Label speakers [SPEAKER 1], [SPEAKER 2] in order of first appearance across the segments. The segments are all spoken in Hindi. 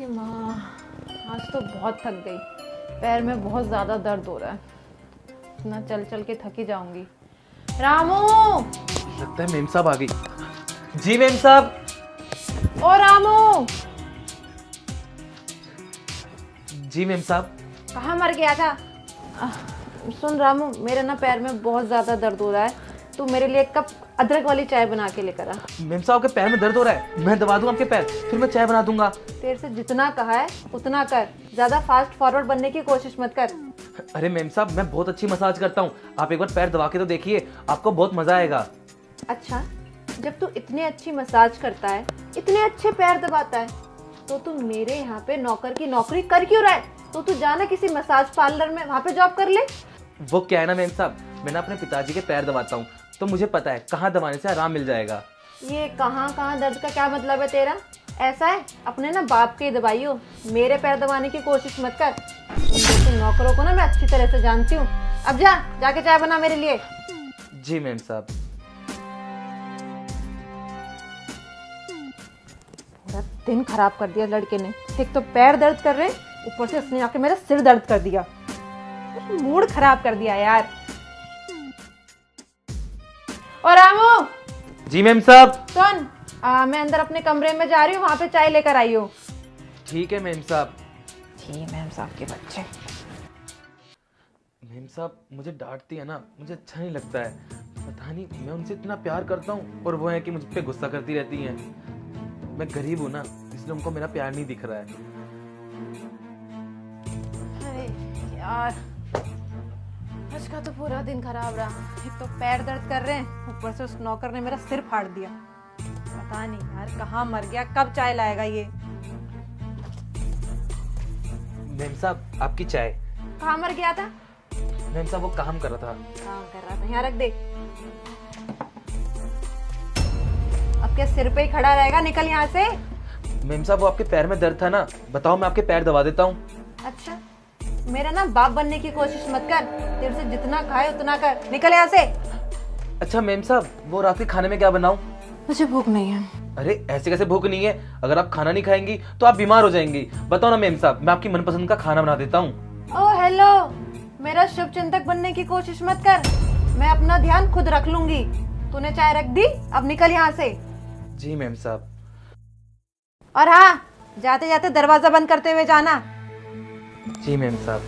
[SPEAKER 1] अरे माँ, आज तो बहुत थक गई। पैर में बहुत ज़्यादा दर्द हो रहा है। इतना चल चल के थकी जाऊंगी। रामू!
[SPEAKER 2] लगता है मेम साहब आ गई। जी मेम साहब।
[SPEAKER 1] ओ रामू!
[SPEAKER 2] जी मेम साहब।
[SPEAKER 1] कहाँ मर गया था? सुन रामू, मेरे ना पैर में बहुत ज़्यादा दर्द हो रहा है। तू मेरे लिए एक कप अदरक वाली चाय बना के लेकर आ।
[SPEAKER 2] मेम साहब आपके पैर में दर्द हो रहा है, मैं दबा दूं आपके पैर, फिर मैं चाय बना दूंगा।
[SPEAKER 1] तेरे से जितना कहा है उतना कर, ज़्यादा फास्ट फॉरवर्ड बनने की कोशिश मत कर।
[SPEAKER 2] अरे मेम साहब, मैं बहुत अच्छी मसाज करता हूँ, आप एक बार पैर दबा के तो देखिए, आपको बहुत मजा आएगा।
[SPEAKER 1] अच्छा, जब तू इतनी अच्छी मसाज करता है, इतने अच्छे पैर दबाता है, तो तू मेरे यहाँ पे नौकर की नौकरी कर क्यों रहा है? तो तू जाना किसी मसाज पार्लर में, वहाँ पे जॉब कर ले।
[SPEAKER 2] वो क्या है ना मेम साहब, मैं ना अपने पिताजी के पैर दबाता हूँ, तो मुझे पता है कहाँ दबाने से आराम मिल जाएगा।
[SPEAKER 1] ये कहाँ कहाँ दर्द का क्या मतलब है तेरा? ऐसा है, अपने ना बाप के दबाइयो, मेरे पैर दबाने की कोशिश मत कर। उन जैसे नौकरों को ना मैं अच्छी तरह से जानती हूँ। अब जाके चाय बना मेरे लिए।
[SPEAKER 2] जी मेम साहब।
[SPEAKER 1] पूरा दिन खराब कर दिया लड़के ने। एक तो पैर दर्द कर रहे, ऊपर से उसने आके मेरा सिर दर्द कर दिया। मूड खराब कर दिया यार। और रामू!
[SPEAKER 2] जी मेम साहब।
[SPEAKER 1] सुन, मैं अंदर अपने कमरे में जा रही हूँ, वहाँ पे चाय लेकर आई हूँ।
[SPEAKER 2] ठीक है मेम साहब।
[SPEAKER 1] जी मैम साहब के बच्चे।
[SPEAKER 2] मेम साहब मुझे डांटती है ना, मुझे अच्छा नहीं लगता है। पता नहीं, मैं उनसे इतना प्यार करता हूँ और वो है कि मुझ पे गुस्सा करती रहती हैं। मैं गरीब हूँ ना, इसलिए उनको मेरा प्यार नहीं दिख रहा है।
[SPEAKER 1] अरे यार, आज का तो पूरा दिन खराब रहा। एक तो पैर दर्द कर रहे हैं, ऊपर से उस नौकर ने मेरा सिर फाड़ दिया। पता नहीं यार कहाँ मर गया, कब चाय लाएगा ये।
[SPEAKER 2] मेम साहब आपकी चाय।
[SPEAKER 1] कहाँ मर गया था?
[SPEAKER 2] मेम साहब वो काम कर रहा था।
[SPEAKER 1] काम कर रहा था, यहाँ रख दे। अब क्या सिर पे ही खड़ा रहेगा? निकल यहाँ से।
[SPEAKER 2] मेम साहब वो आपके पैर में दर्द था ना, बताओ मैं आपके पैर दबा देता हूँ।
[SPEAKER 1] अच्छा, मेरा ना बाप बनने की कोशिश मत कर। तेरे से जितना खाए उतना कर, निकल यहाँ से।
[SPEAKER 2] अच्छा मेम साहब, वो रात के खाने में क्या बनाऊं?
[SPEAKER 1] मुझे भूख नहीं है।
[SPEAKER 2] अरे ऐसे कैसे भूख नहीं है? अगर आप खाना नहीं खाएंगी तो आप बीमार हो जाएंगी। बताओ ना मेम साहब, मैं आपकी मनपसंद का खाना बना देता हूँ।
[SPEAKER 1] ओह हेलो, मेरा शुभ चिंतक बनने की कोशिश मत कर। मैं अपना ध्यान खुद रख लूंगी। तूने चाय रख दी, अब निकल यहाँ से।
[SPEAKER 2] जी मेम साहब।
[SPEAKER 1] और हाँ, जाते जाते दरवाजा बंद करते हुए जाना।
[SPEAKER 2] जी मेम साहब।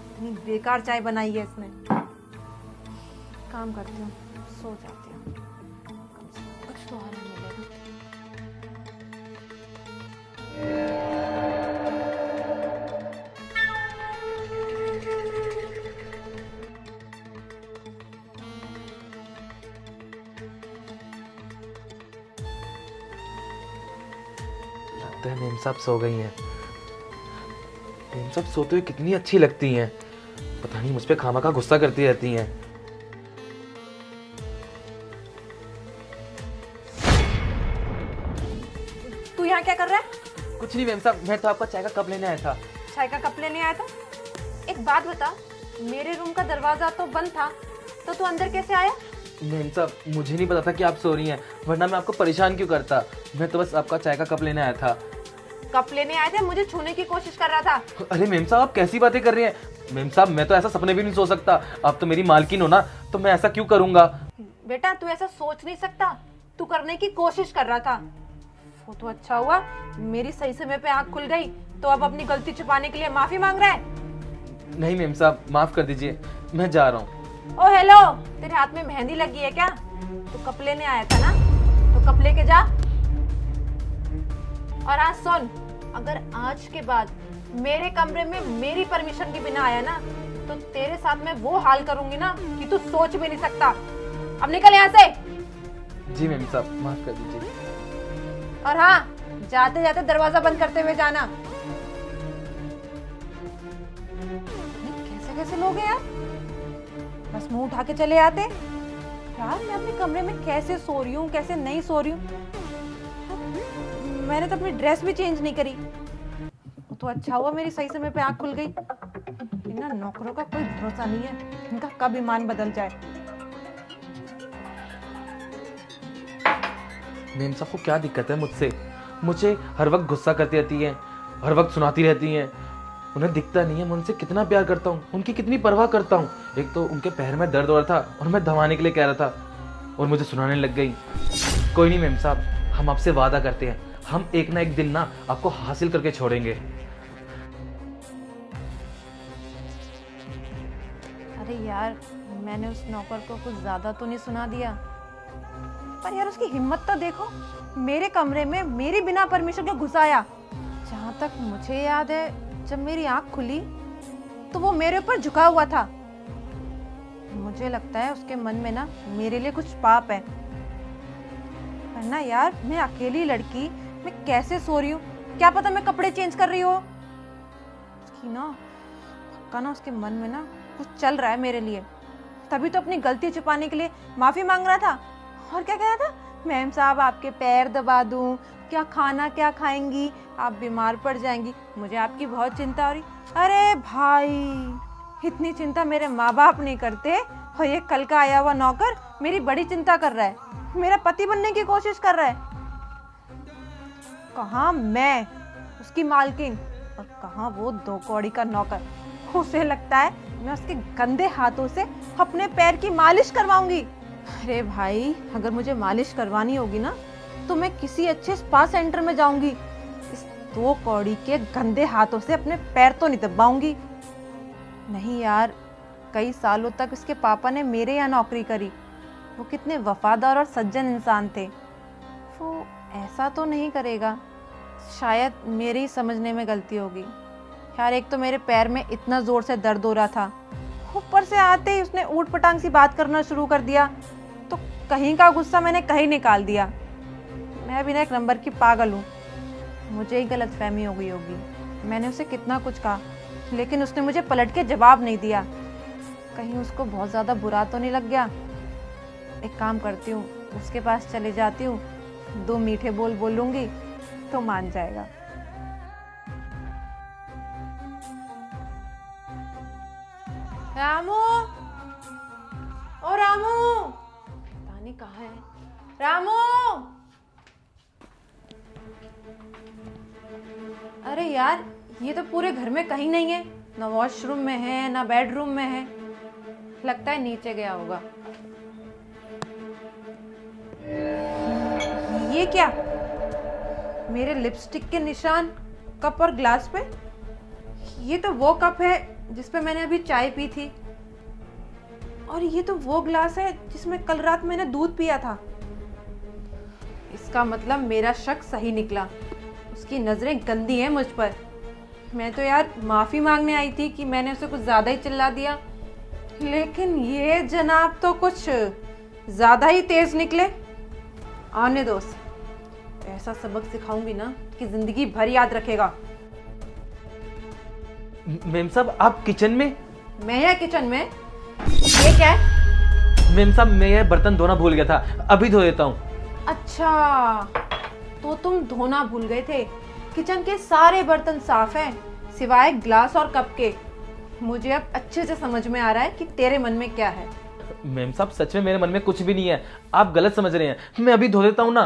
[SPEAKER 1] इतनी बेकार चाय बनाई है इसने। काम करती हूँ, सो जाती हूँ, कम से कम कुछ तो आराम मिलेगा।
[SPEAKER 2] लगता है मेम साहब सो गई हैं। मेम साहब सोते हुए कितनी अच्छी लगती हैं। पता नहीं मुझ पे खामखा गुस्सा करती रहती हैं।
[SPEAKER 1] तू यहाँ क्या कर रहा है?
[SPEAKER 2] कुछ नहीं मेम साहब, मैं तो आपका चाय का कप लेने आया था।
[SPEAKER 1] चाय का कप लेने आया था? एक बात बता, मेरे रूम का दरवाजा तो बंद था, तो तू अंदर कैसे आया?
[SPEAKER 2] मेम साहब मुझे नहीं पता था कि आप सो रही हैं, वरना मैं आपको परेशान क्यों करता। मैं तो बस आपका चाय का कप लेने आया था।
[SPEAKER 1] कप लेने आए थे? मुझे छूने की कोशिश कर रहा था।
[SPEAKER 2] अरे मेम साहब आप कैसी बातें कर रही हैं? मेम साहब मैं तो ऐसा सपने भी नहीं सो सकता। आप तो मेरी मालकिन हो ना, तो मैं ऐसा क्यों करूंगा?
[SPEAKER 1] बेटा तू ऐसा सोच नहीं सकता, तू करने की कोशिश कर रहा था। वो तो अच्छा हुआ मेरी सही समय पे आंख खुल गई, तो अब अपनी गलती छुपाने के लिए माफी मांग रहा है।
[SPEAKER 2] नहीं मेम साहब माफ कर दीजिए, मैं जा रहा हूँ।
[SPEAKER 1] ओ हेलो, तेरे हाथ में मेहंदी लगी है क्या? तू कप लेने आया था ना, तो कप लेके जा। और आज सुन, अगर आज के बाद मेरे कमरे में मेरी परमिशन के बिना आया ना, तो तेरे साथ मैं वो हाल करूंगी ना कि तू सोच भी नहीं सकता। अब निकल यहाँ से।
[SPEAKER 2] जी मेम साहब माफ कर दीजिए।
[SPEAKER 1] और हाँ, जाते जाते दरवाजा बंद करते हुए जाना। कैसे कैसे लोग हैं यार, बस मुंह उठा के चले आते। यार मैं अपने कमरे में कैसे सो रही हूँ, कैसे नहीं सो रही हूँ। मैंने तो अपनी ड्रेस भी चेंज नहीं करी। वो तो अच्छा हुआ मेरी सही समय पे आँख खुल गई। इन नौकरों का कोई भरोसा नहीं है, इनका कब ईमान बदल जाए।
[SPEAKER 2] मेम साहब को क्या दिक्कत है मुझसे? मुझे हर वक्त गुस्सा करती रहती हैं, हर वक्त सुनाती रहती हैं। उन्हें दिखता नहीं है मैं उनसे कितना प्यार करता हूँ, उनकी कितनी परवाह करता हूँ। एक तो उनके पैर में दर्द हो रहा था और मैं दबाने के लिए कह रहा था और मुझे सुनाने लग गई। कोई नहीं मेम साहब, हम आपसे वादा करते हैं, हम एक ना एक दिन ना आपको हासिल करके छोड़ेंगे।
[SPEAKER 1] अरे यार, मैंने उस नौकर को कुछ ज्यादा तो नहीं सुना दिया, पर यार उसकी हिम्मत तो देखो, मेरे कमरे में मेरी बिना परमिशन के घुस आया। जहाँ तक मुझे याद है, जब मेरी आंख खुली तो वो मेरे ऊपर झुका हुआ था। मुझे लगता है उसके मन में ना मेरे लिए कुछ पाप है। वरना यार, मैं अकेली लड़की, मैं कैसे सो रही हूँ, क्या पता मैं कपड़े चेंज कर रही हूँ। उसकी ना पक्का ना उसके मन में ना कुछ चल रहा है मेरे लिए, तभी तो अपनी गलती छुपाने के लिए माफी मांग रहा था। और क्या कह रहा था, मैम साहब आपके पैर दबा दूं, क्या खाना क्या खाएंगी, आप बीमार पड़ जाएंगी, मुझे आपकी बहुत चिंता हो रही। अरे भाई, इतनी चिंता मेरे माँ बाप नहीं करते, और ये कल का आया हुआ नौकर मेरी बड़ी चिंता कर रहा है, मेरा पति बनने की कोशिश कर रहा है। कहाँ मैं उसकी मालकिन और कहाँ वो 2 कौड़ी का नौकर। उसे लगता है मैं उसके गंदे हाथों से अपने पैर की मालिश करवाऊंगी। अरे भाई, अगर मुझे मालिश करवानी होगी ना, तो मैं किसी अच्छे स्पा सेंटर में जाऊंगी। इस 2 कौड़ी के गंदे हाथों से अपने पैर तो नहीं दबाऊंगी। नहीं यार, कई सालों तक इसके पापा ने मेरे यहाँ नौकरी करी। वो कितने वफादार और सज्जन इंसान थे, वो ऐसा तो नहीं करेगा। शायद मेरी ही समझने में गलती होगी। यार, एक तो मेरे पैर में इतना जोर से दर्द हो रहा था, ऊपर से आते ही उसने ऊट पटांग सी बात करना शुरू कर दिया, तो कहीं का गुस्सा मैंने कहीं निकाल दिया। मैं भी ना एक नंबर की पागल हूँ, मुझे ही गलतफहमी हो गई होगी। मैंने उसे कितना कुछ कहा, लेकिन उसने मुझे पलट के जवाब नहीं दिया। कहीं उसको बहुत ज़्यादा बुरा तो नहीं लग गया। एक काम करती हूँ, उसके पास चले जाती हूँ, 2 मीठे बोल बोलूँगी तो मान जाएगा। रामू, ओ रामू, पता नहीं कहाँ है रामू। अरे यार, ये तो पूरे घर में कहीं नहीं है, ना वॉशरूम में है ना बेडरूम में है। लगता है नीचे गया होगा। ये क्या, मेरे लिपस्टिक के निशान कप और ग्लास पे। ये तो वो कप है जिसपे मैंने अभी चाय पी थी, और ये तो वो ग्लास है जिसमें कल रात मैंने दूध पिया था। इसका मतलब मेरा शक सही निकला, उसकी नजरें गंदी हैं मुझ पर। मैं तो यार माफी मांगने आई थी कि मैंने उसे कुछ ज्यादा ही चिल्ला दिया, लेकिन ये जनाब तो कुछ ज्यादा ही तेज निकले। आने दो, ऐसा सबक सिखाऊंगी ना कि जिंदगी भर याद रखेगा।
[SPEAKER 2] मेम साहब, आप किचन में?
[SPEAKER 1] मैं या किचन में? ये क्या है?
[SPEAKER 2] मेम साहब, मैं ये बर्तन धोना भूल गया था, अभी धो देता हूँ।
[SPEAKER 1] अच्छा, तो तुम धोना भूल गए थे। किचन के सारे बर्तन साफ हैं, सिवाय ग्लास और कप के। मुझे अब अच्छे से समझ में आ रहा है कि तेरे मन में क्या है।
[SPEAKER 2] मेम साहब, सच में मेरे मन में कुछ भी नहीं है, आप गलत समझ रहे हैं। मैं अभी धो देता हूँ ना।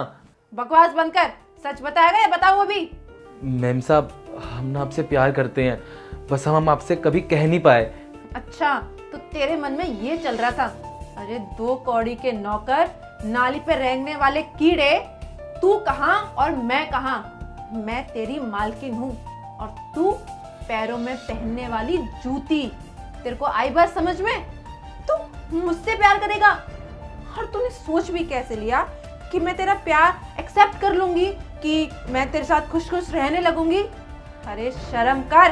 [SPEAKER 1] बकवास बंद कर, सच बताएगा या बताओ अभी?
[SPEAKER 2] मेम साहब, हम ना आपसे प्यार करते हैं, बस हम आपसे कभी कह नहीं पाए।
[SPEAKER 1] अच्छा, तो तेरे मन में ये चल रहा था। अरे 2 कौड़ी के नौकर, नाली पे रेंगने वाले कीड़े, तू कहाँ और मैं कहाँ? मैं तेरी मालकिन हूँ और तू पैरों में पहनने वाली जूती। तेरे को आई बात समझ में? तू मुझसे प्यार करेगा, और तूने सोच भी कैसे लिया कि मैं तेरा प्यार एक्सेप्ट कर लूंगी, कि मैं तेरे साथ खुश खुश रहने लगूंगी? अरे शर्म कर,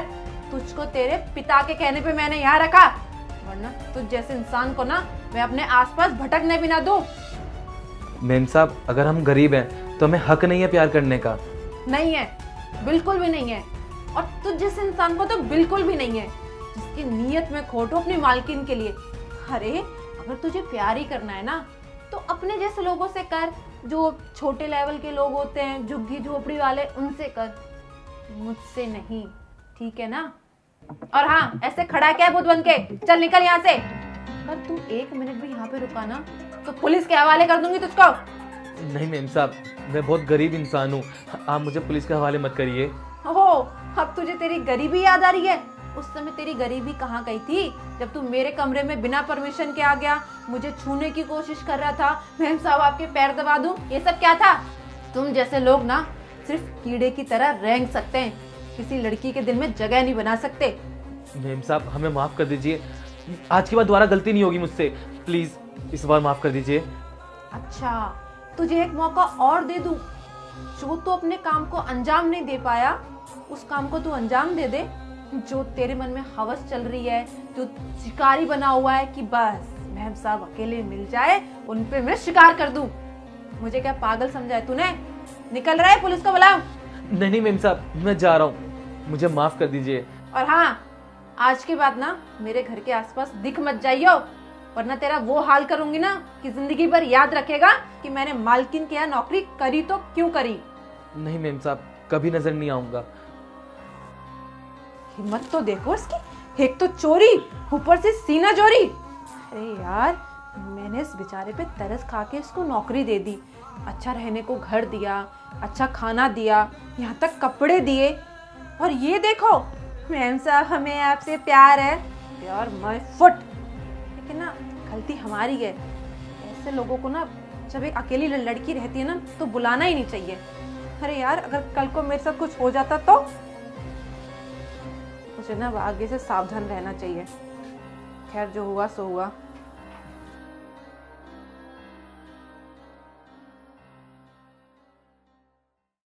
[SPEAKER 1] तुझको तेरे पिता के कहने पे मैंने यहाँ रखा, वरना तुझ जैसे इंसान को ना मैं अपने आसपास भटकने भी ना दूं।
[SPEAKER 2] मेम साहब, अगर हम गरीब हैं तो हमें हक नहीं है प्यार करने का?
[SPEAKER 1] नहीं है, बिल्कुल भी नहीं है। और तुझ जैसे इंसान को तो बिल्कुल भी नहीं है जिसकी नीयत में खोट हो अपनी मालकिन के लिए। अरे अगर तुझे प्यार ही करना है ना, तो अपने जैसे लोगों से कर, जो छोटे लेवल के लोग होते हैं, झुग्गी झोपड़ी वाले, उनसे कर, मुझसे नहीं। ठीक है ना? और हाँ, ऐसे खड़ा क्या है भूत बन के? चल निकल यहाँ से। अगर तू 1 मिनट भी यहाँ पे रुका ना तो पुलिस के हवाले कर दूंगी तुझको।
[SPEAKER 2] नहीं मेम साहब, मैं बहुत गरीब इंसान हूँ, आप मुझे पुलिस के हवाले मत करिए।
[SPEAKER 1] ओहो, अब तुझे तेरी गरीबी याद आ रही है? उस समय तेरी गरीबी कहाँ गई थी जब तू मेरे कमरे में बिना परमिशन के आ गया, मुझे छूने की कोशिश कर रहा था, मेम साहब आपके पैर दबा दूं, ये सब क्या था? तुम जैसे लोग ना सिर्फ कीड़े की तरह रेंग सकते हैं, किसी लड़की के दिल में जगह नहीं बना सकते।
[SPEAKER 2] मेम साहब हमें माफ कर दीजिए, आज के बाद दोबारा गलती नहीं होगी मुझसे, प्लीज इस बार माफ कर दीजिए।
[SPEAKER 1] अच्छा, तुझे एक मौका और दे दूं। जो तू अपने काम को अंजाम नहीं दे पाया, उस काम को तू अंजाम दे दे। जो तेरे मन में हवस चल रही है, जो शिकारी बना हुआ है कि बस मेम साहब अकेले मिल जाए उन पे मैं शिकार कर दूं। मुझे क्या पागल समझा है तूने? निकल रहा है, पुलिस को बुलाऊं?
[SPEAKER 2] नहीं मेम साहब, मैं जा रहा हूँ, मुझे माफ कर दीजिए।
[SPEAKER 1] और हाँ, आज के बाद ना मेरे घर के आसपास दिख मत जाइयो, वरना तेरा वो हाल करूंगी ना कि जिंदगी भर याद रखेगा कि मैंने मालकिन के यहाँ नौकरी करी तो क्यों करी।
[SPEAKER 2] नहीं मेम साहब, कभी नजर नहीं आऊंगा।
[SPEAKER 1] हिम्मत तो देखो इसकी, एक तो चोरी, ऊपर से सीना चोरी। अरे यार, मैंने इस बेचारे पे तरस खा के इसको नौकरी दे दी, अच्छा रहने को घर दिया, अच्छा खाना दिया, यहाँ तक कपड़े दिए, और ये देखो मैम साहब हमें आपसे प्यार है। प्यार माय फुट। लेकिन ना गलती हमारी है, ऐसे लोगों को ना जब एक अकेली लड़की रहती है ना तो बुलाना ही नहीं चाहिए। अरे यार, अगर कल को मेरे साथ कुछ हो जाता तो मुझे ना आगे से सावधान रहना चाहिए। खैर, जो हुआ सो हुआ।